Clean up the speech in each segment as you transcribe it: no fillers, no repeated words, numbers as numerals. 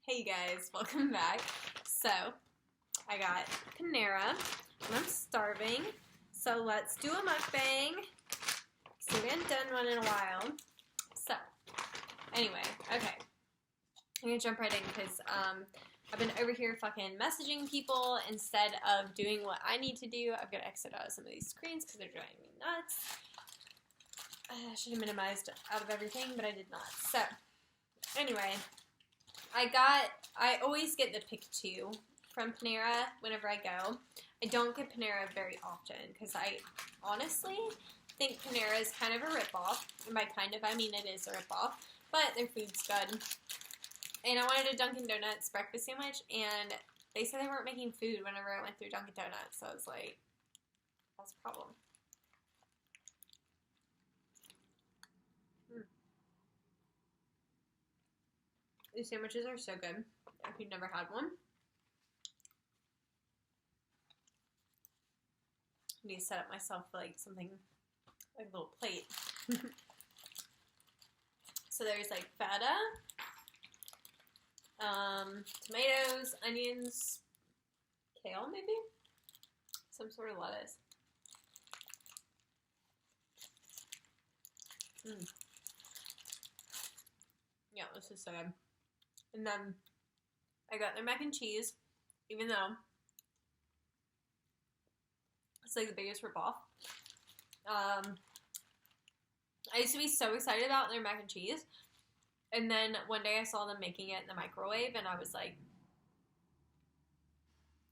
Hey guys, welcome back. So, I got Panera, and I'm starving, so let's do a mukbang, because we haven't done one in a while. So, anyway, okay, I'm gonna jump right in, because I've been over here fucking messaging people instead of doing what I need to do. I've got to exit out of some of these screens, because they're driving me nuts. I should have minimized out of everything, but I did not. So, anyway, I always get the pick 2 from Panera whenever I go. I don't get Panera very often because I honestly think Panera is kind of a ripoff. And by kind of, I mean it is a ripoff, but their food's good. And I wanted a Dunkin' Donuts breakfast sandwich, and they said they weren't making food whenever I went through Dunkin' Donuts, so I was like, that's a problem. These sandwiches are so good. If you've never had one, I need to set up myself like something, like a little plate. So there's like feta, tomatoes, onions, kale maybe? Some sort of lettuce. Yeah, this is so good. And then I got their mac and cheese, even though it's like the biggest ripoff. I used to be so excited about their mac and cheese, and then one day I saw them making it in the microwave, and I was like,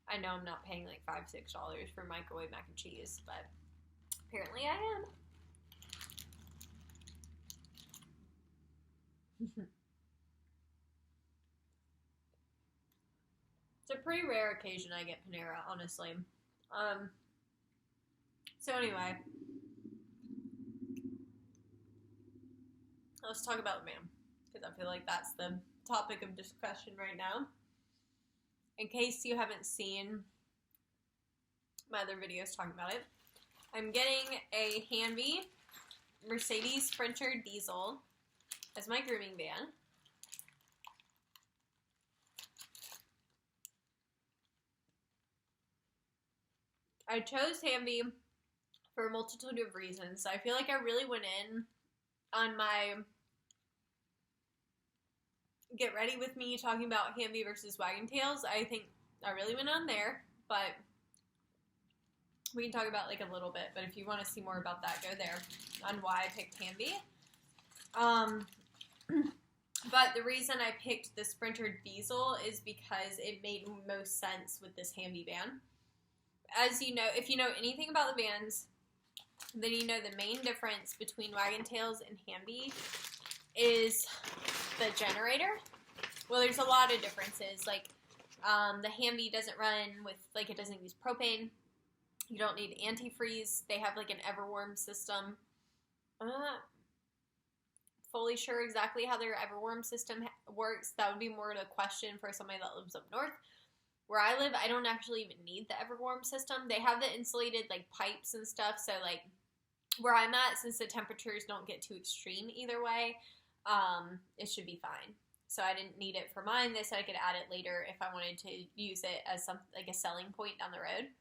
I know I'm not paying like $5-6 for microwave mac and cheese, but apparently I am. It's a pretty rare occasion I get Panera, honestly. So anyway, let's talk about the man, because I feel like that's the topic of discussion right now. In case you haven't seen my other videos talking about it, I'm getting a Hanvey Mercedes Sprinter Diesel as my grooming van. I chose Hanvey for a multitude of reasons. I feel like I really went in on my get ready with me talking about Hanvey versus Wagon Tails. I think I really went on there, but we can talk about like a little bit. But if you want to see more about that, go there on why I picked Hanvey. But the reason I picked the Sprinter Diesel is because it made most sense with this Hanvey van. As you know, if you know anything about the vans, then you know the main difference between Wagon Tails and Hanvey is the generator. Well, there's a lot of differences. Like, the Hanvey doesn't run with, like, it doesn't use propane. You don't need antifreeze. They have, like, an Everwarm system. I'm not fully sure exactly how their Everwarm system works. That would be more of a question for somebody that lives up north. Where I live, I don't actually even need the Everwarm system. They have the insulated, like, pipes and stuff, so, like, where I'm at, since the temperatures don't get too extreme either way, it should be fine. So I didn't need it for mine. They said I could add it later if I wanted to use it as some, like, a selling point down the road.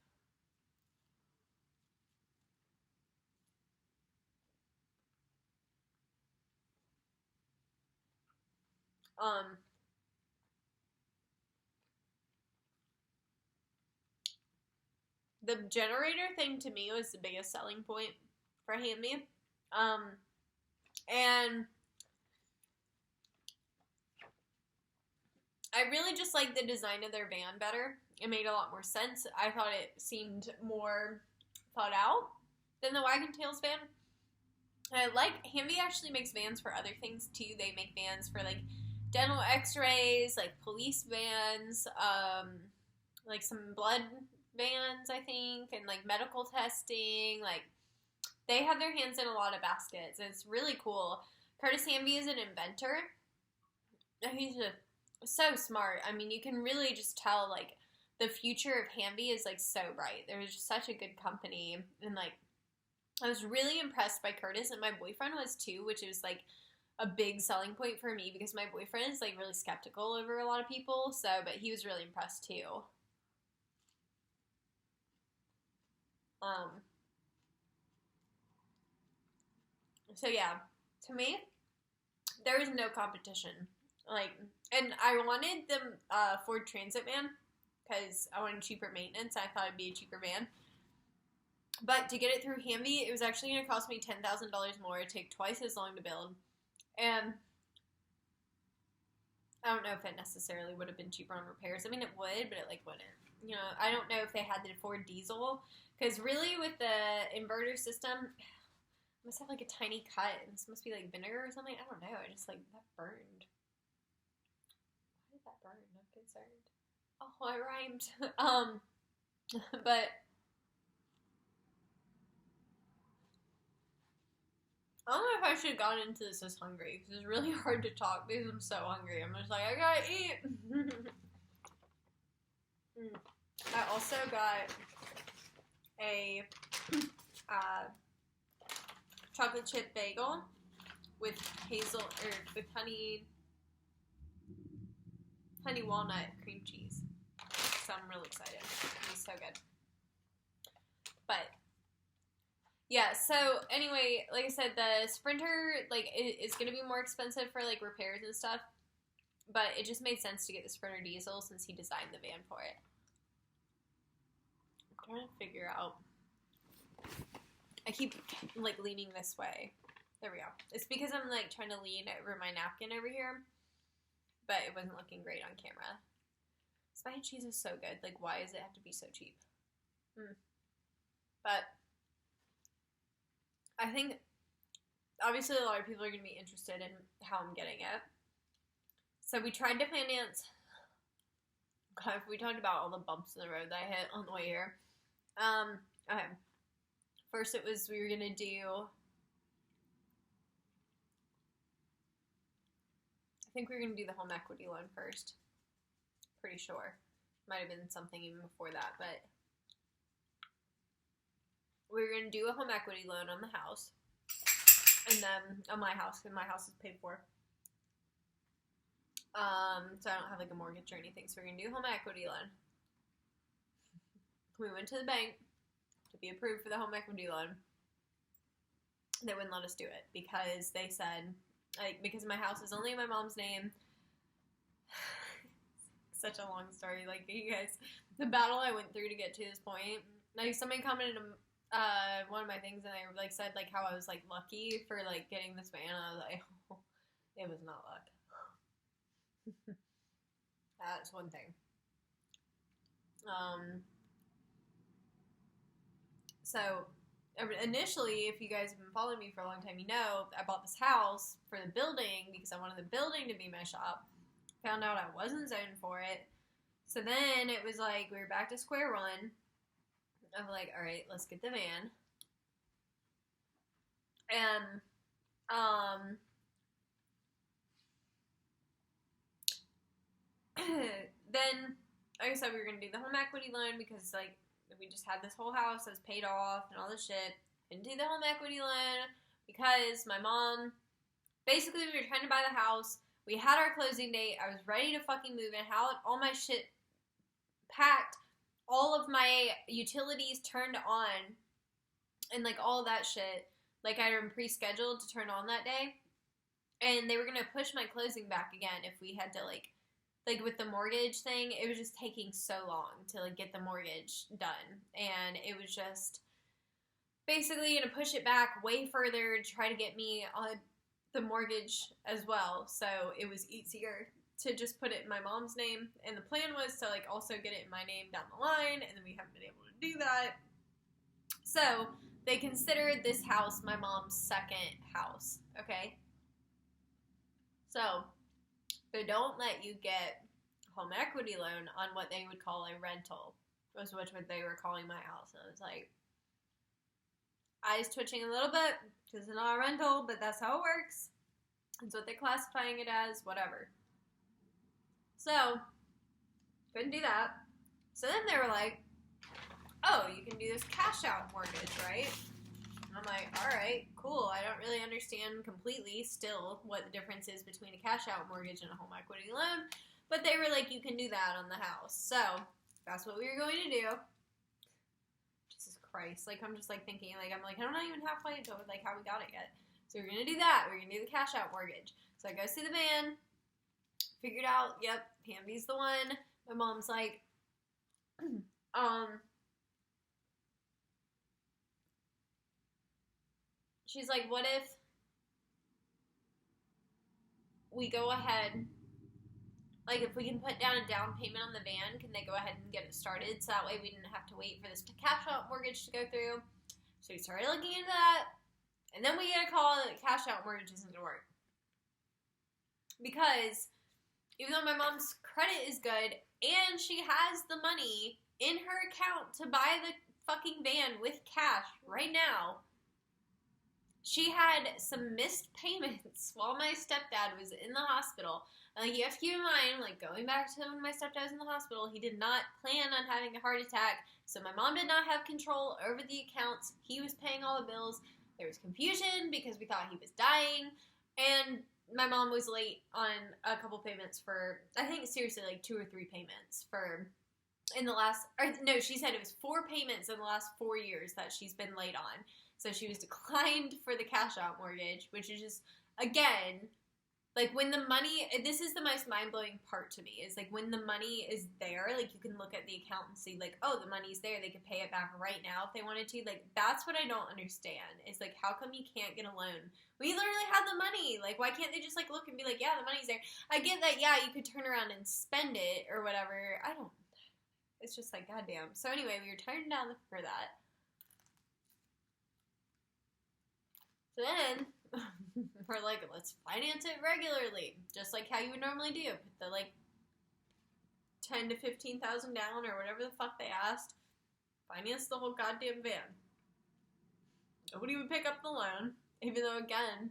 The generator thing to me was the biggest selling point for Hanvey. And I really just liked the design of their van better. It made a lot more sense. I thought it seemed more thought out than the Wagon Tails van. And I like, Hanvey actually makes vans for other things too. They make vans for like dental x-rays, like police vans, like some blood vans, I think, and like medical testing. Like, they have their hands in a lot of baskets, and it's really cool. Curtis Hanvey is an inventor. He's so smart. I mean, you can really just tell, like, the future of Hanvey is, like, so bright. They're just such a good company, and, like, I was really impressed by Curtis, and my boyfriend was too, which was, like, a big selling point for me because my boyfriend is like really skeptical over a lot of people. So, but he was really impressed too. So yeah, to me, there was no competition. Like, and I wanted the Ford Transit van because I wanted cheaper maintenance. I thought it'd be a cheaper van. But to get it through Hanvey, it was actually going to cost me $10,000 more. It'd take twice as long to build. And I don't know if it necessarily would have been cheaper on repairs. I mean, it would, but it, like, wouldn't. You know, I don't know if they had the Ford diesel. Because really, with the inverter system, it must have, like, a tiny cut. This must be, like, vinegar or something. I don't know. I just, like, that burned. Why did that burn? I'm concerned. Oh, I rhymed. But I don't know if I should have gotten into this as hungry, because it's really hard to talk because I'm so hungry. I'm just like, I gotta eat. I also got a chocolate chip bagel with with honey walnut cream cheese. So I'm really excited. It's so good. But yeah, so anyway, like I said, the Sprinter, like, is going to be more expensive for, like, repairs and stuff, but it just made sense to get the Sprinter diesel since he designed the van for it. I'm trying to figure out. I keep, like, leaning this way. There we go. It's because I'm, like, trying to lean over my napkin over here, but it wasn't looking great on camera. This mac and cheese is so good. Like, why does it have to be so cheap? But I think, obviously, a lot of people are going to be interested in how I'm getting it. So we tried to finance. God, we talked about all the bumps in the road that I hit on the way here. Okay. First, it was we were going to do. I think we were going to do the home equity loan first. Pretty sure. Might have been something even before that, but we were going to do a home equity loan on the house. And then on my house, because my house is paid for. So I don't have like a mortgage or anything. So we're going to do a home equity loan. We went to the bank to be approved for the home equity loan. They wouldn't let us do it because they said, like, because my house is only in my mom's name. Such a long story. Like, you guys, the battle I went through to get to this point. Like, somebody commented one of my things, and they like said like how I was like lucky for like getting this van. I was like, oh, it was not luck. That's one thing. So initially, if you guys have been following me for a long time, you know I bought this house for the building because I wanted the building to be my shop. Found out I wasn't zoned for it. So then it was like we were back to square one. I'm like, all right, let's get the van. And then, like I said, we were gonna do the home equity loan because like we just had this whole house that was paid off and all this shit. Didn't do the home equity loan because my mom, basically we were trying to buy the house. We had our closing date. I was ready to fucking move in. Had all my shit packed. All of my utilities turned on. And, like, all that shit. Like, I had them pre-scheduled to turn on that day. And they were going to push my closing back again if we had to, like, with the mortgage thing. It was just taking so long to, like, get the mortgage done. And it was just basically going to push it back way further to try to get me on the mortgage as well, so it was easier to just put it in my mom's name, and the plan was to like also get it in my name down the line, and then we haven't been able to do that. So they considered this house my mom's second house, okay? So they don't let you get home equity loan on what they would call a rental, was what they were calling my house, and I was like, eyes twitching a little bit, because it's not a rental, but that's how it works. It's what they're classifying it as, whatever. So, couldn't do that. So then they were like, oh, you can do this cash out mortgage, right? And I'm like, all right, cool. I don't really understand completely still what the difference is between a cash out mortgage and a home equity loan. But they were like, you can do that on the house. So that's what we were going to do. Jesus Christ. Like, I'm just like thinking, like, I'm not even halfway to like how we got it yet. So we're going to do that. We're going to do the cash out mortgage. So I go see the van. Figured out, yep, Hanvey's the one. My mom's like, she's like, what if we go ahead, like if we can put down a down payment on the van, can they go ahead and get it started so that way we didn't have to wait for this cash out mortgage to go through? So we started looking into that, and then we get a call that cash out mortgage isn't going to work. Because even though my mom's credit is good and she has the money in her account to buy the fucking van with cash right now, she had some missed payments while my stepdad was in the hospital. And like, you have to keep in mind, like, going back to when my stepdad was in the hospital, he did not plan on having a heart attack. So my mom did not have control over the accounts. He was paying all the bills. There was confusion because we thought he was dying. And my mom was late on a couple payments for, I think seriously, like 2 or 3 payments she said it was 4 payments in the last 4 years that she's been late on. So she was declined for the cash out mortgage, which is just, again, like when the money, this is the most mind-blowing part to me, is like when the money is there, like you can look at the account and see like, oh, the money's there, they could pay it back right now if they wanted to. Like, that's what I don't understand. It's like, how come you can't get a loan? We literally have the money. Like, why can't they just like look and be like, yeah, the money's there? I get that, yeah, you could turn around and spend it or whatever. It's just like, goddamn. So anyway, we were turned down for that. So then, we're like, let's finance it regularly, just like how you would normally do. Put the like $10,000 to $15,000 down or whatever the fuck they asked. Finance the whole goddamn van. Nobody would pick up the loan, even though again,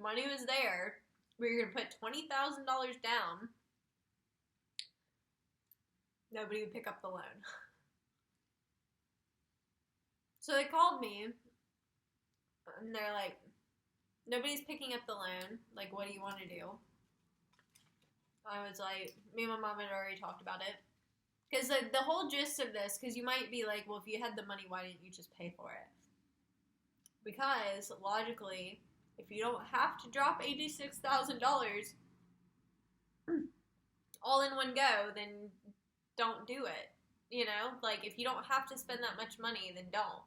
money was there. We were gonna put $20,000 down. Nobody would pick up the loan. So they called me, and they're like, nobody's picking up the loan. Like, what do you want to do? I was like, me and my mom had already talked about it. Because the whole gist of this, because you might be like, well, if you had the money, why didn't you just pay for it? Because, logically, if you don't have to drop $86,000 all in one go, then don't do it. You know? Like, if you don't have to spend that much money, then don't.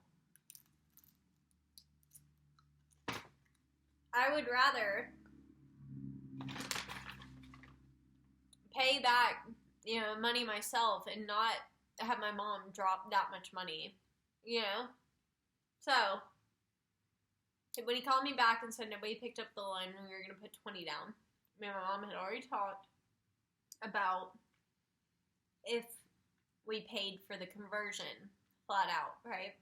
I would rather pay back, money myself and not have my mom drop that much money, So, when he called me back and said nobody picked up the loan and we were going to put 20 down, me and my mom had already talked about if we paid for the conversion flat out, right?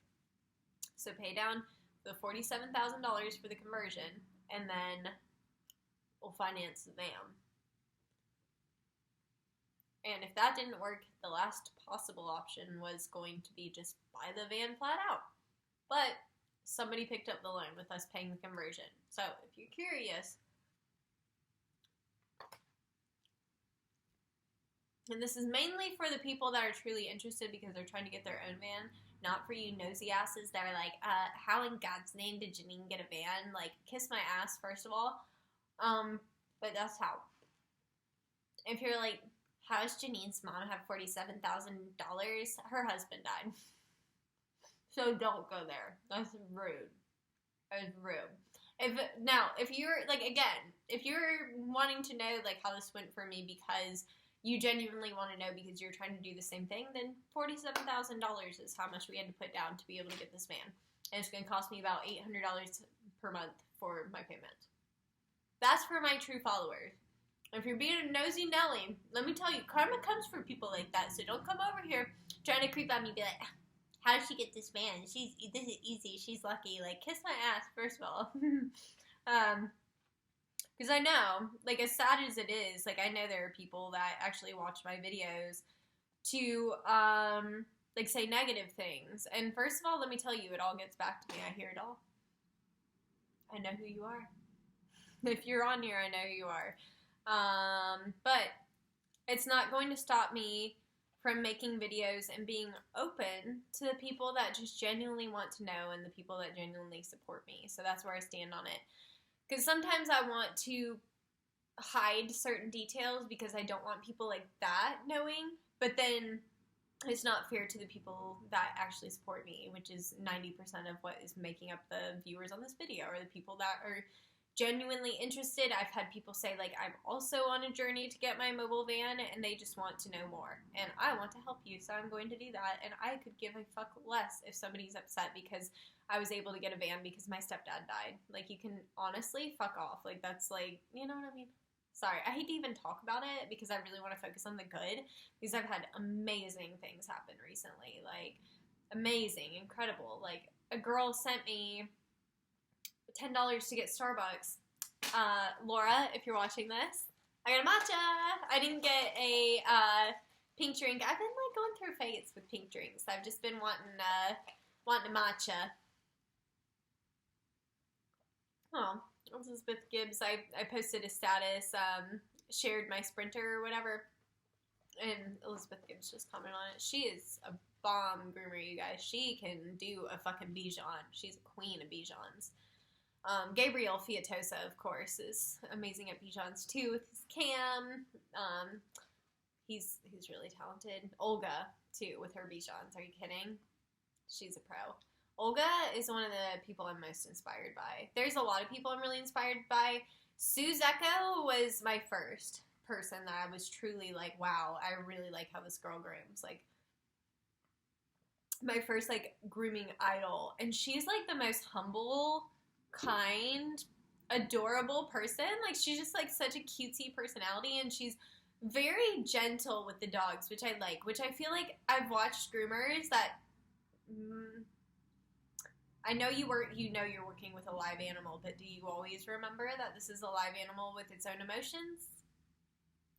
So pay down the $47,000 for the conversion, and then we'll finance the van. And if that didn't work, the last possible option was going to be just buy the van flat out. But somebody picked up the loan with us paying the conversion. So if you're curious, and this is mainly for the people that are truly interested because they're trying to get their own van, not for you nosy asses that are like, how in God's name did Janine get a van? Like, kiss my ass, first of all. But that's how. If you're like, how does Janine's mom have $47,000? Her husband died. So don't go there. That's rude. That's rude. If you're, like, again, if you're wanting to know, like, how this went for me because you genuinely want to know because you're trying to do the same thing, then $47,000 is how much we had to put down to be able to get this van. And it's going to cost me about $800 per month for my payment. That's for my true followers. If you're being a nosy Nelly, let me tell you, karma comes for people like that. So don't come over here trying to creep on me and be like, how did she get this van? This is easy. She's lucky. Like, kiss my ass, first of all. Because I know, like, as sad as it is, like, I know there are people that actually watch my videos to, like, say negative things. And first of all, let me tell you, it all gets back to me. I hear it all. I know who you are. If you're on here, I know who you are. But it's not going to stop me from making videos and being open to the people that just genuinely want to know and the people that genuinely support me. So that's where I stand on it. Because sometimes I want to hide certain details because I don't want people like that knowing, but then it's not fair to the people that actually support me, which is 90% of what is making up the viewers on this video, or the people that are genuinely interested. I've had people say, like, I'm also on a journey to get my mobile van, and they just want to know more, and I want to help you, so I'm going to do that. And I could give a fuck less if somebody's upset because I was able to get a van because my stepdad died. Like, you can honestly fuck off. Like, that's like, you know what I mean? Sorry, I hate to even talk about it because I really want to focus on the good, because I've had amazing things happen recently. Like, amazing, incredible. Like, a girl sent me $10 to get Starbucks. Laura, if you're watching this, I got a matcha. I didn't get a pink drink. I've been like going through phases with pink drinks. I've just been wanting a matcha. Oh, Elizabeth Gibbs. I posted a status, shared my Sprinter or whatever, and Elizabeth Gibbs just commented on it. She is a bomb groomer, you guys. She can do a fucking Bichon. She's a queen of Bichons. Gabriel Fiatosa, of course, is amazing at Bichons too with his cam. He's really talented. Olga too with her Bichons. Are you kidding? She's a pro. Olga is one of the people I'm most inspired by. There's a lot of people I'm really inspired by. Suze Echo was my first person that I was truly like, wow, I really like how this girl grooms. Like, my first, like, grooming idol. And she's, like, the most humble, kind, adorable person. Like, she's just, like, such a cutesy personality, and she's very gentle with the dogs, which I like, which I feel like I've watched groomers that... I know you're working with a live animal, but do you always remember that this is a live animal with its own emotions?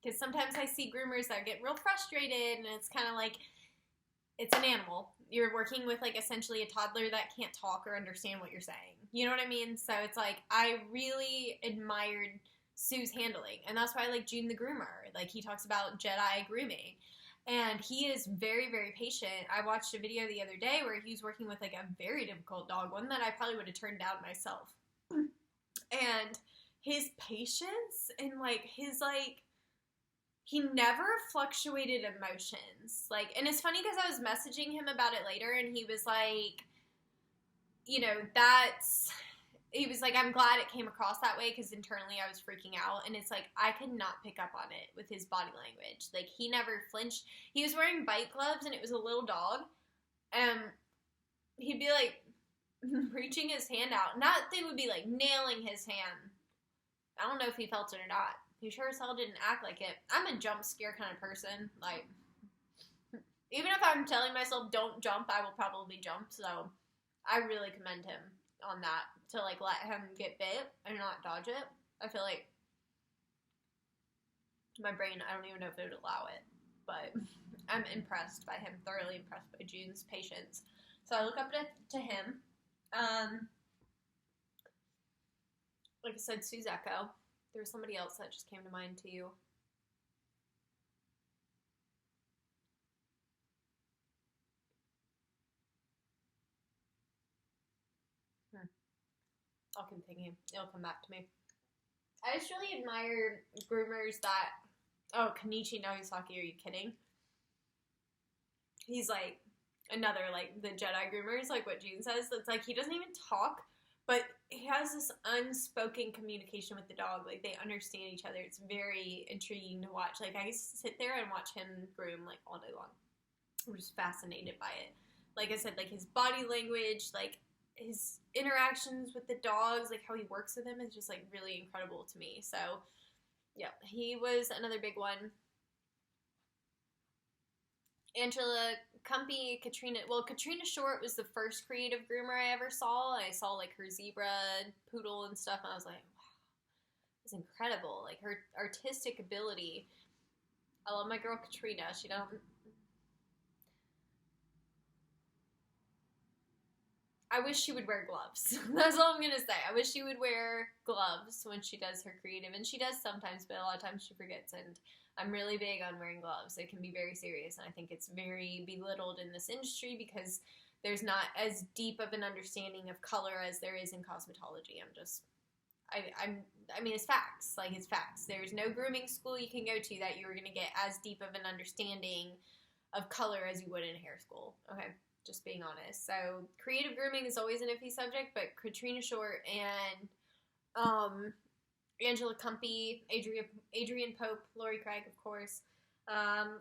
Because sometimes I see groomers that get real frustrated, and it's kind of like, it's an animal. You're working with, like, essentially a toddler that can't talk or understand what you're saying. You know what I mean? So it's like, I really admired Sue's handling, and that's why I like June the Groomer. Like, he talks about Jedi grooming. And he is very, very patient. I watched a video the other day where he was working with, like, a very difficult dog, one that I probably would have turned down myself. And his patience and, like, his, like, he never fluctuated emotions. Like, and it's funny because I was messaging him about it later, and he was like, you know, he was like, I'm glad it came across that way because internally I was freaking out. And it's like, I could not pick up on it with his body language. Like, he never flinched. He was wearing bite gloves, and it was a little dog. And he'd be, like, reaching his hand out. Not that he would be, like, nailing his hand. I don't know if he felt it or not. He sure as hell didn't act like it. I'm a jump scare kind of person. Like, even if I'm telling myself don't jump, I will probably jump. So I really commend him on that, to, like, let him get bit and not dodge it. I feel like my brain, I don't even know if it would allow it, but I'm impressed by him, thoroughly impressed by June's patience. So I look up to him. Like I said, Suze Echo. There was somebody else that just came to mind too. I'll continue. It'll come back to me. I just really admire groomers that... Oh, Kenichi Nagasaki, are you kidding? He's, like, another, like, the Jedi groomers, like what June says. It's like, he doesn't even talk, but he has this unspoken communication with the dog. Like, they understand each other. It's very intriguing to watch. Like, I used to sit there and watch him groom, like, all day long. I'm just fascinated by it. Like I said, like, his body language, like, his interactions with the dogs, like how he works with them is just, like, really incredible to me. So, yeah, he was another big one. Angela Cumpy, Katrina Short was the first creative groomer I ever saw. I saw, like, her zebra poodle and stuff, and I was like, wow, it's incredible. Like, her artistic ability. I love my girl Katrina. She don't... I wish she would wear gloves. That's all I'm going to say. I wish she would wear gloves when she does her creative. And she does sometimes, but a lot of times she forgets. And I'm really big on wearing gloves. It can be very serious. And I think it's very belittled in this industry because there's not as deep of an understanding of color as there is in cosmetology. I mean, it's facts. Like, it's facts. There's no grooming school you can go to that you're going to get as deep of an understanding of color as you would in hair school. Okay? Just being honest. So, creative grooming is always an iffy subject, but Katrina Short and Angela Cumpy, Adrian Pope, Lori Craig, of course,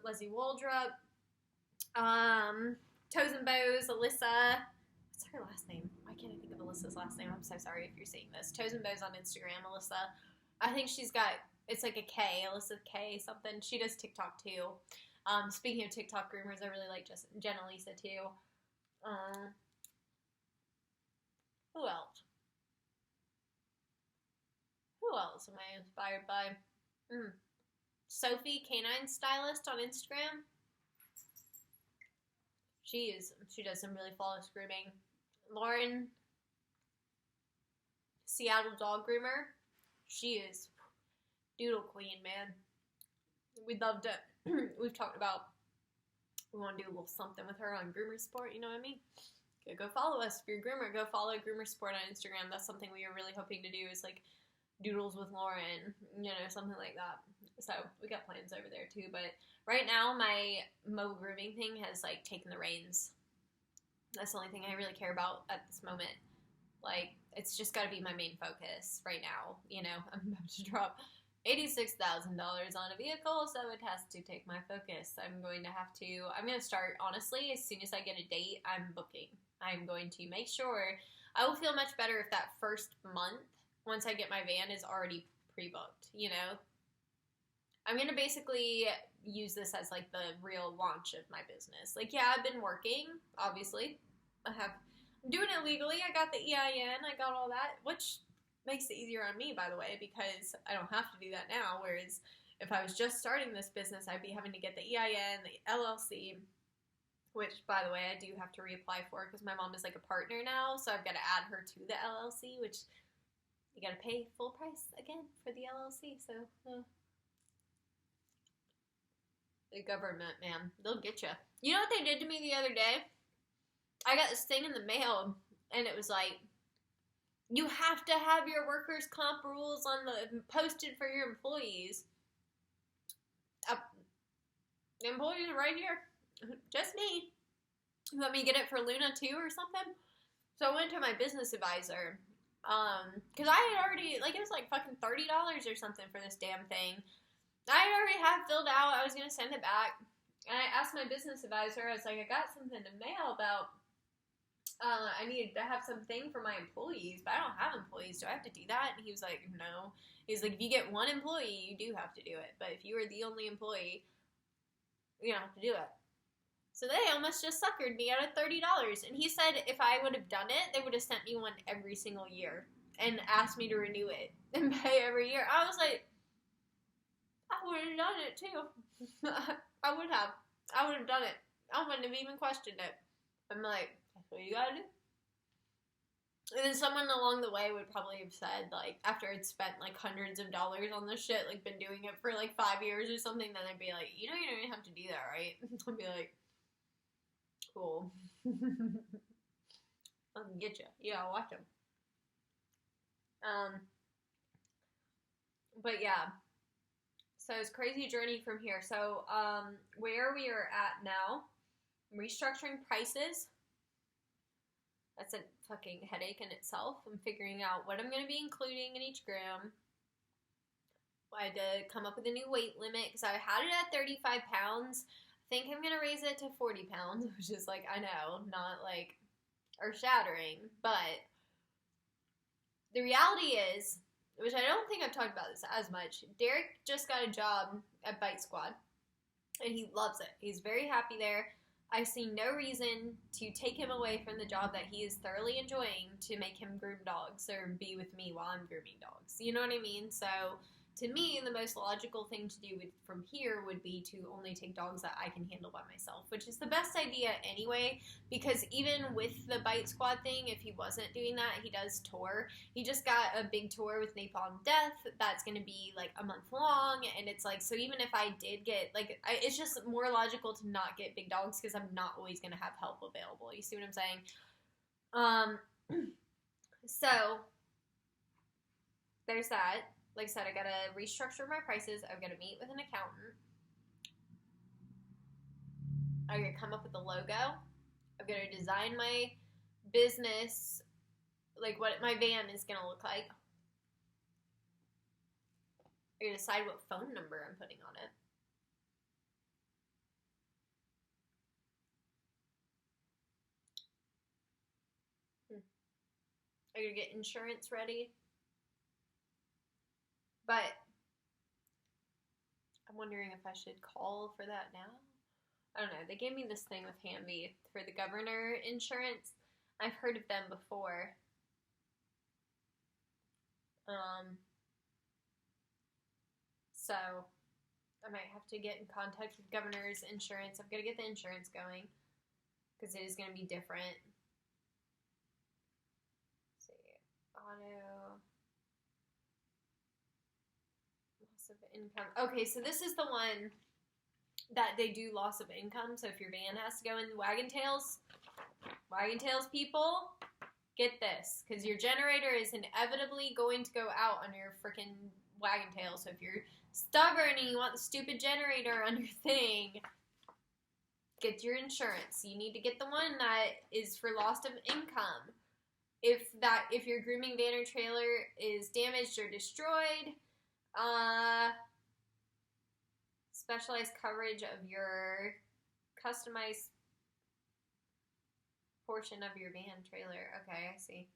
Leslie Waldrop, Toes and Bows, Alyssa. What's her last name? Why can't I think of Alyssa's last name? I'm so sorry if you're seeing this. Toes and Bows on Instagram, Alyssa. I think she's got, it's like a K, Alyssa K something. She does TikTok too. Speaking of TikTok groomers, I really like Jenna Lisa too. Who else? Who else am I inspired by? Sophie, Canine Stylist on Instagram. She does some really flawless grooming. Lauren, Seattle Dog Groomer. She is doodle queen, man. We'd love to, we've talked about, we want to do a little something with her on Groomer Sport, you know what I mean? Go follow us. If you're a groomer, go follow Groomer Sport on Instagram. That's something we are really hoping to do is like doodles with Lauren, you know, something like that. So we got plans over there too, but right now my Mo grooming thing has like taken the reins. That's the only thing I really care about at this moment. Like, it's just got to be my main focus right now. You know, I'm about to drop $86,000 on a vehicle, so it has to take my focus. I'm going to start, honestly, as soon as I get a date, I'm booking. I'm going to make sure, I will feel much better if that first month, once I get my van, is already pre-booked, you know? I'm going to basically use this as, like, the real launch of my business. Like, yeah, I've been working, obviously. I'm doing it legally. I got the EIN. I got all that, which makes it easier on me, by the way, because I don't have to do that now, whereas if I was just starting this business, I'd be having to get the EIN, the LLC, which, by the way, I do have to reapply for because my mom is, like, a partner now, so I've got to add her to the LLC, which you got to pay full price again for the LLC, so the government, man, they'll get you. You know what they did to me the other day? I got this thing in the mail, and it was like, you have to have your workers' comp rules posted for your employees. The employees are right here. Just me. You want me to get it for Luna too or something? So I went to my business advisor. Because I had already, like, it was like fucking $30 or something for this damn thing. I already had filled out. I was going to send it back. And I asked my business advisor, I was like, I got something to mail about, I needed to have something for my employees, but I don't have employees. Do I have to do that? And he was like, no. He's like, if you get one employee, you do have to do it. But if you are the only employee, you don't have to do it. So they almost just suckered me out of $30. And he said if I would have done it, they would have sent me one every single year and asked me to renew it and pay every year. I was like, I would have done it too. I would have. I would have done it. I wouldn't have even questioned it. I'm like, that's what you gotta do. And then someone along the way would probably have said, like, after I'd spent, like, hundreds of dollars on this shit, like, been doing it for, like, 5 years or something, then they'd be like, you know you don't even have to do that, right? I'd be like, cool. I can get you. Yeah, I'll watch them. But, yeah. So, it's a crazy journey from here. So, where we are at now, restructuring prices. That's a fucking headache in itself. I'm figuring out what I'm going to be including in each gram. I had to come up with a new weight limit because I had it at 35 pounds. I think I'm going to raise it to 40 pounds, which is like, I know, not like earth-shattering. But the reality is, which I don't think I've talked about this as much, Derek just got a job at Bite Squad, and he loves it. He's very happy there. I see no reason to take him away from the job that he is thoroughly enjoying to make him groom dogs or be with me while I'm grooming dogs. You know what I mean? So to me, the most logical thing to do from here would be to only take dogs that I can handle by myself, which is the best idea anyway, because even with the Bite Squad thing, if he wasn't doing that, he does tour. He just got a big tour with Napalm Death that's going to be like a month long, and it's like, so even if I did get, like, it's just more logical to not get big dogs because I'm not always going to have help available. You see what I'm saying? So, there's that. Like I said, I gotta restructure my prices. I've gotta meet with an accountant. I gotta come up with a logo. I've gotta design my business, like what my van is gonna look like. I gotta decide what phone number I'm putting on it. I gotta get insurance ready. But I'm wondering if I should call for that now. I don't know. They gave me this thing with Hanvey for the governor insurance. I've heard of them before. So I might have to get in contact with governor's insurance. I've got to get the insurance going because it is going to be different. Let's see, auto. Of income. Okay, so this is the one that they do loss of income. So if your van has to go in wagon tails people, get this, because your generator is inevitably going to go out on your freaking wagon tail. So if you're stubborn and you want the stupid generator on your thing, get your insurance. You need to get the one that is for loss of income. If your grooming van or trailer is damaged or destroyed, specialized coverage of your customized portion of your van trailer. Okay, I see.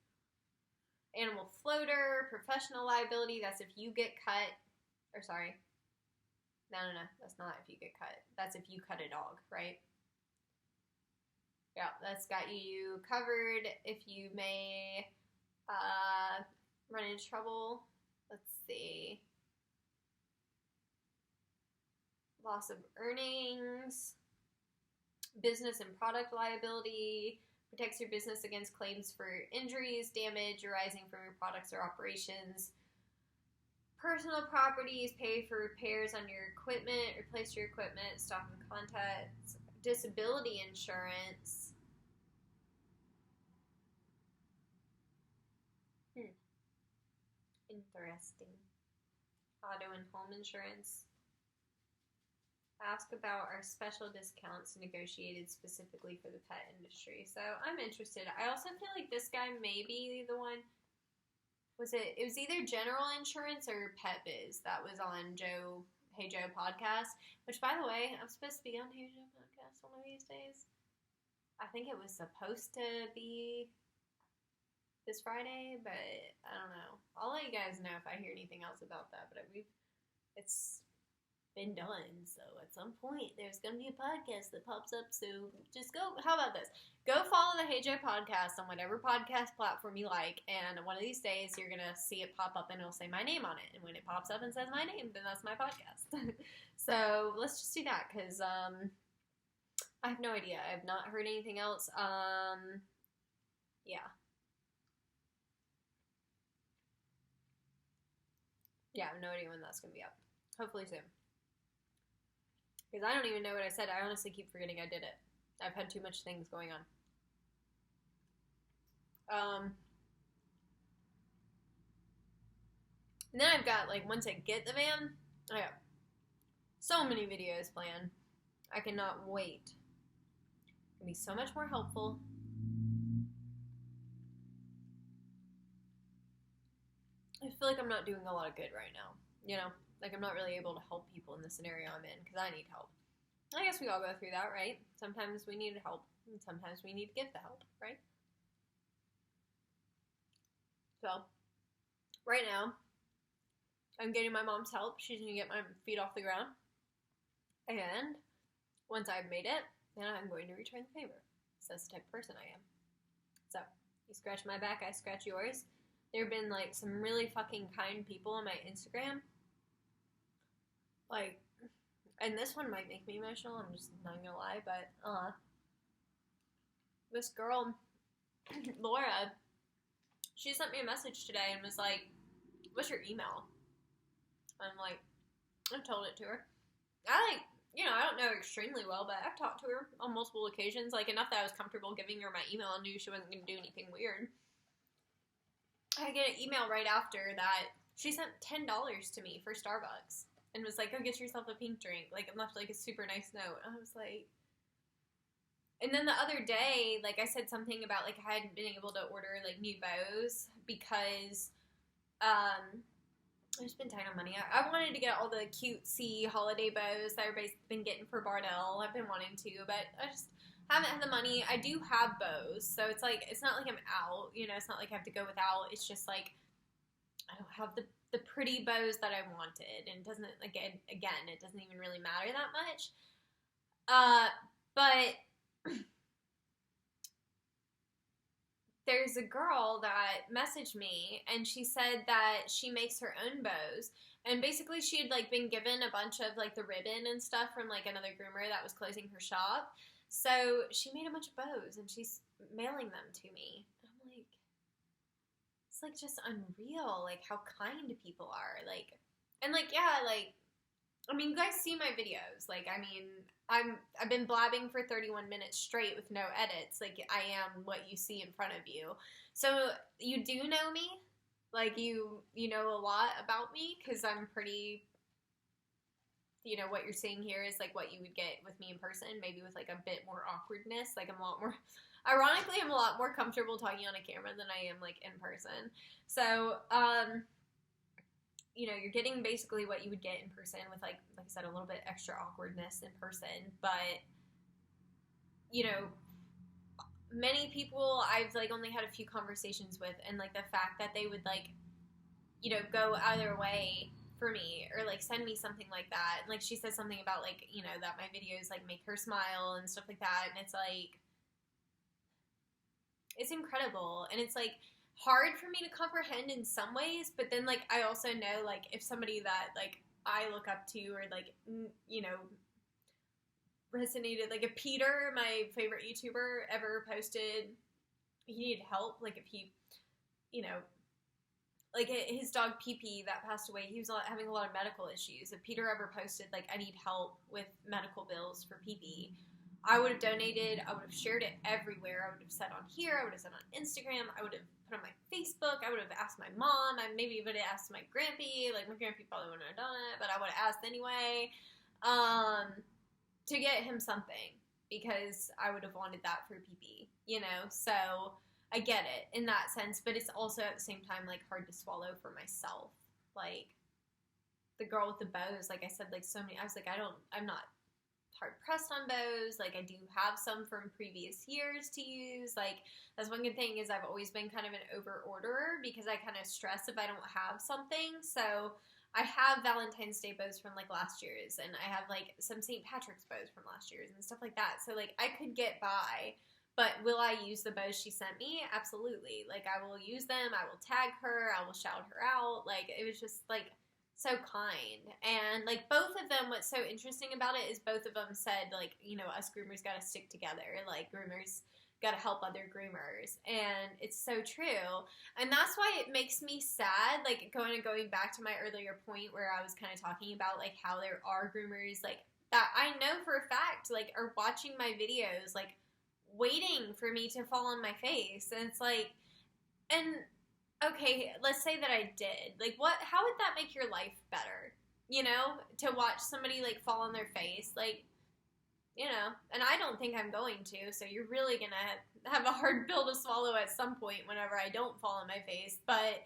Animal floater, professional liability. That's if you get cut. Or sorry. No. That's not if you get cut. That's if you cut a dog, right? Yeah, that's got you covered if you may run into trouble. Let's see. Loss of earnings, business and product liability, protects your business against claims for injuries, damage arising from your products or operations. Personal properties, pay for repairs on your equipment, replace your equipment, stock and contents, disability insurance. Interesting. Auto and home insurance. Ask about our special discounts negotiated specifically for the pet industry. So I'm interested. I also feel like this guy may be the one. It was either general insurance or pet biz that was on Hey Joe podcast. Which, by the way, I'm supposed to be on Hey Joe podcast one of these days. I think it was supposed to be this Friday, but I don't know. I'll let you guys know if I hear anything else about that. But it's been done, so at some point there's gonna be a podcast that pops up. So just go. How about this? Go follow the Hey Joe podcast on whatever podcast platform you like, and one of these days you're gonna see it pop up, and it'll say my name on it. And when it pops up and says my name, then that's my podcast. So let's just do that, because I have no idea. I have not heard anything else. Yeah. Yeah, I have no idea when that's gonna be up. Hopefully soon. Because I don't even know what I said. I honestly keep forgetting I did it. I've had too much things going on. And then I've got, like, once I get the van, I got so many videos planned. I cannot wait. It's going to be so much more helpful. I feel like I'm not doing a lot of good right now. You know? Like, I'm not really able to help people in the scenario I'm in, because I need help. I guess we all go through that, right? Sometimes we need help, and sometimes we need to give the help, right? So, right now, I'm getting my mom's help. She's going to get my feet off the ground. And once I've made it, then I'm going to return the favor. So that's the type of person I am. So, you scratch my back, I scratch yours. There have been, like, some really fucking kind people on my Instagram Like, and this one might make me emotional, I'm just not gonna lie, but, this girl, Laura, she sent me a message today and was like, what's your email? I'm like, I told it to her. I don't know her extremely well, but I've talked to her on multiple occasions, like enough that I was comfortable giving her my email and knew she wasn't going to do anything weird. I get an email right after that she sent $10 to me for Starbucks and was like, go get yourself a pink drink, like, and left like a super nice note. I was like, and then the other day, like, I said something about, like, I hadn't been able to order, like, new bows because, I just been tight on money. I wanted to get all the cutesy holiday bows that everybody's been getting for Bardell. I've been wanting to, but I just haven't had the money. I do have bows, so it's like, it's not like I'm out, you know, it's not like I have to go without. It's just like, I don't have the pretty bows that I wanted, and it doesn't, again, it doesn't even really matter that much. But there's a girl that messaged me, and she said that she makes her own bows, and basically she had, like, been given a bunch of, like, the ribbon and stuff from, like, another groomer that was closing her shop, so she made a bunch of bows, and she's mailing them to me. I'm like, it's, like, just unreal, like, how kind people are, like, and, like, yeah, like, I mean, you guys see my videos, like, I mean, I've been blabbing for 31 minutes straight with no edits, like, I am what you see in front of you, so you do know me, like, you know a lot about me, because I'm pretty, you know, what you're seeing here is, like, what you would get with me in person, maybe with, like, a bit more awkwardness, like, I'm a lot more, ironically, I'm a lot more comfortable talking on a camera than I am, like, in person, so, you know, you're getting basically what you would get in person with, like I said, a little bit extra awkwardness in person, but, you know, many people I've, like, only had a few conversations with, and, like, the fact that they would, like, you know, go out of their way for me, or, like, send me something like that, and, like, she says something about, like, you know, that my videos, like, make her smile and stuff like that, and it's, like, it's incredible, and it's, like, hard for me to comprehend in some ways, but then, like, I also know, like, if somebody that, like, I look up to, or, like, you know, resonated, like, if Peter, my favorite YouTuber, ever posted he needed help, like, if he, you know, like, his dog PP that passed away, he was having a lot of medical issues. If Peter ever posted, like, I need help with medical bills for PP, I would have donated, I would have shared it everywhere, I would have said on here, I would have said on Instagram, I would have put on my Facebook, I would have asked my mom, I maybe would have asked my grampy, like, my grampy probably wouldn't have done it, but I would have asked anyway, to get him something, because I would have wanted that for PP, you know, so I get it in that sense, but it's also at the same time, like, hard to swallow for myself, like, the girl with the bows, like I said, like, so many, I was like, I'm not hard pressed on bows, like, I do have some from previous years to use, like, that's one good thing is I've always been kind of an over orderer, because I kind of stress if I don't have something, so I have Valentine's Day bows from, like, last year's, and I have, like, some St. Patrick's bows from last year's, and stuff like that, so, like, I could get by, but will I use the bows she sent me? Absolutely, like, I will use them, I will tag her, I will shout her out, like, it was just, like, so kind, and, like, both of them, what's so interesting about it is both of them said, like, you know, us groomers gotta stick together, like, groomers gotta help other groomers, and it's so true, and that's why it makes me sad, like, going back to my earlier point where I was kind of talking about, like, how there are groomers, like, that I know for a fact, like, are watching my videos, like, waiting for me to fall on my face, and it's like, and okay, let's say that I did. Like, how would that make your life better? You know? To watch somebody, like, fall on their face. Like, you know? And I don't think I'm going to, so you're really gonna have a hard pill to swallow at some point whenever I don't fall on my face. But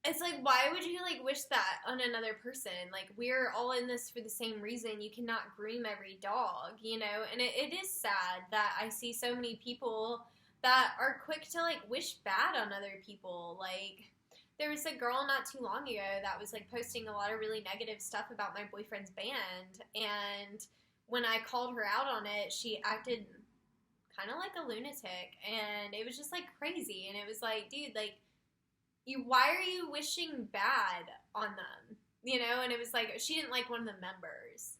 it's like, why would you, like, wish that on another person? Like, we're all in this for the same reason. You cannot groom every dog, you know? And it is sad that I see so many people that are quick to, like, wish bad on other people. Like, there was a girl not too long ago that was, like, posting a lot of really negative stuff about my boyfriend's band, and when I called her out on it, she acted kind of like a lunatic, and it was just, like, crazy, and it was like, dude, like, why are you wishing bad on them? you know, and it was like, she didn't like one of the members.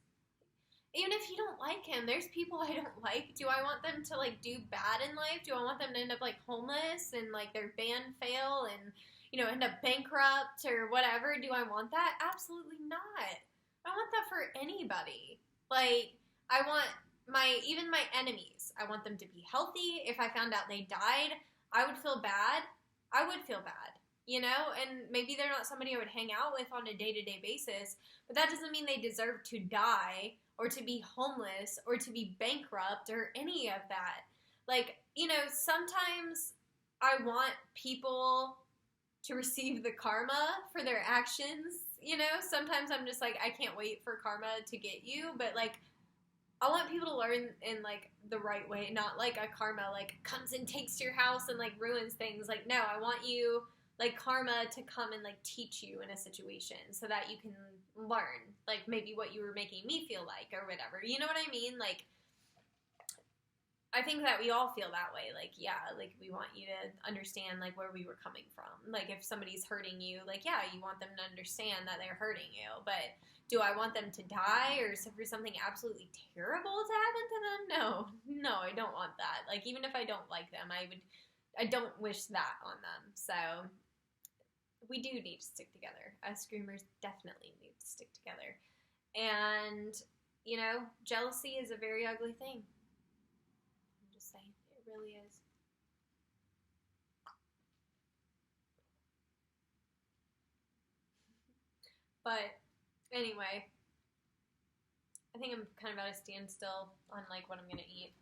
Even if you don't like him, there's people I don't like. Do I want them to, like, do bad in life? Do I want them to end up, like, homeless and, like, their band fail and, you know, end up bankrupt or whatever? Do I want that? Absolutely not. I want that for anybody. Like, I want even my enemies, I want them to be healthy. If I found out they died, I would feel bad. I would feel bad, you know? And maybe they're not somebody I would hang out with on a day-to-day basis, but that doesn't mean they deserve to die or to be homeless or to be bankrupt or any of that. Like, you know, sometimes I want people to receive the karma for their actions, you know? Sometimes I'm just like, I can't wait for karma to get you, but, like, I want people to learn in, like, the right way, not like a karma, like, comes and takes your house and, like, ruins things. Like, no, I want you, like, karma to come and, like, teach you in a situation so that you can learn, like, maybe what you were making me feel like or whatever. You know what I mean? Like, I think that we all feel that way. Like, yeah, like, we want you to understand, like, where we were coming from. Like, if somebody's hurting you, like, yeah, you want them to understand that they're hurting you, but do I want them to die or for something absolutely terrible to happen to them? No, I don't want that. Like, even if I don't like them, I don't wish that on them. So we do need to stick together. Us groomers definitely need to stick together. And, you know, jealousy is a very ugly thing. I'm just saying, it really is. But anyway, I think I'm kind of at a standstill on, like, what I'm going to eat.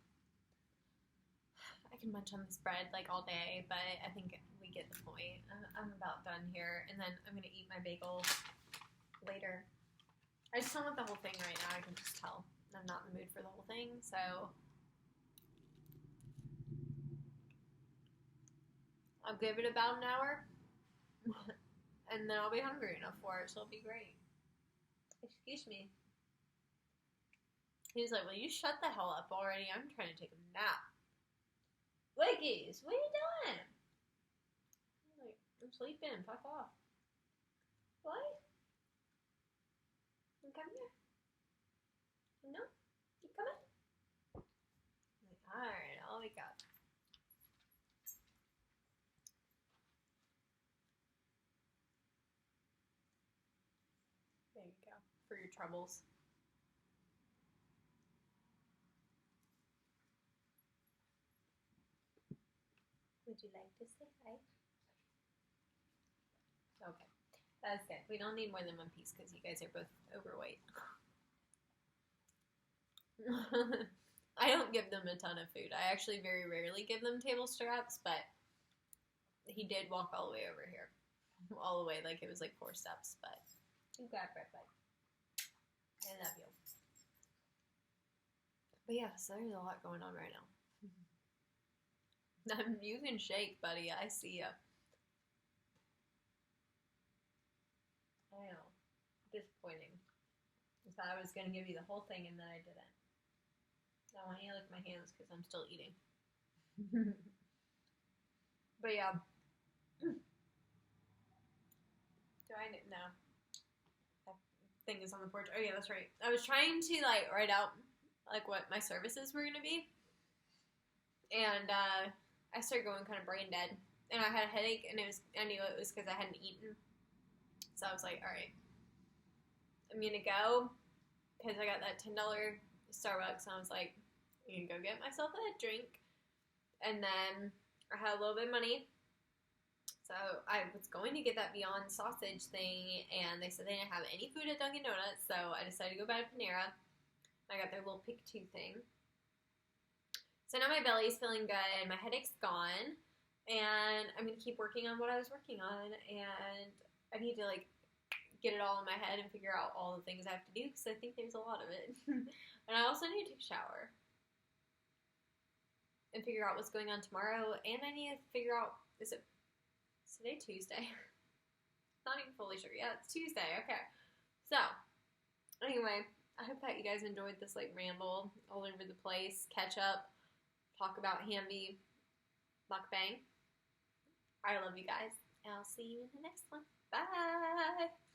I can munch on this bread, like, all day, but I think we get the point. I'm about done here, and then I'm going to eat my bagel later. I just don't want the whole thing right now. I can just tell. I'm not in the mood for the whole thing, so I'll give it about an hour, and then I'll be hungry enough for it, so it'll be great. Excuse me. He's like, will you shut the hell up already? I'm trying to take a nap. Wiggies, what are you doing? I'm like, I'm sleeping. Fuck off. What? You come here? No? You coming? I'm like, alright, I'll wake up. There you go. For your troubles. Would you like to say hi? Okay. That's good. We don't need more than one piece because you guys are both overweight. I don't give them a ton of food. I actually very rarely give them table scraps, but he did walk all the way over here. All the way, like it was like 4 steps, but you got it, bud. I love you. But yeah, so there's a lot going on right now. You can shake, buddy. I see ya. I know. Disappointing. I thought I was going to give you the whole thing and then I didn't. I want you to lick my hands because I'm still eating. But yeah. Do I know? That thing is on the porch. Oh yeah, that's right. I was trying to like write out like what my services were going to be. And I started going kind of brain dead. And I had a headache and I knew it was because I hadn't eaten. So I was like, all right, I'm going to go because I got that $10 Starbucks. And I was like, I'm going to go get myself a drink. And then I had a little bit of money. So I was going to get that Beyond sausage thing. And they said they didn't have any food at Dunkin' Donuts. So I decided to go by to Panera. I got their little pick 2 thing. So now my belly's feeling good. My headache's gone. And I'm going to keep working on what I was working on. And I need to, like, get it all in my head and figure out all the things I have to do because I think there's a lot of it. And I also need to take a shower and figure out what's going on tomorrow. And I need to figure out, is today Tuesday? Not even fully sure. Yeah, it's Tuesday. Okay. So, anyway, I hope that you guys enjoyed this, like, ramble all over the place, catch up, talk about Hanvey Mukbang. I love you guys. And I'll see you in the next one. Bye!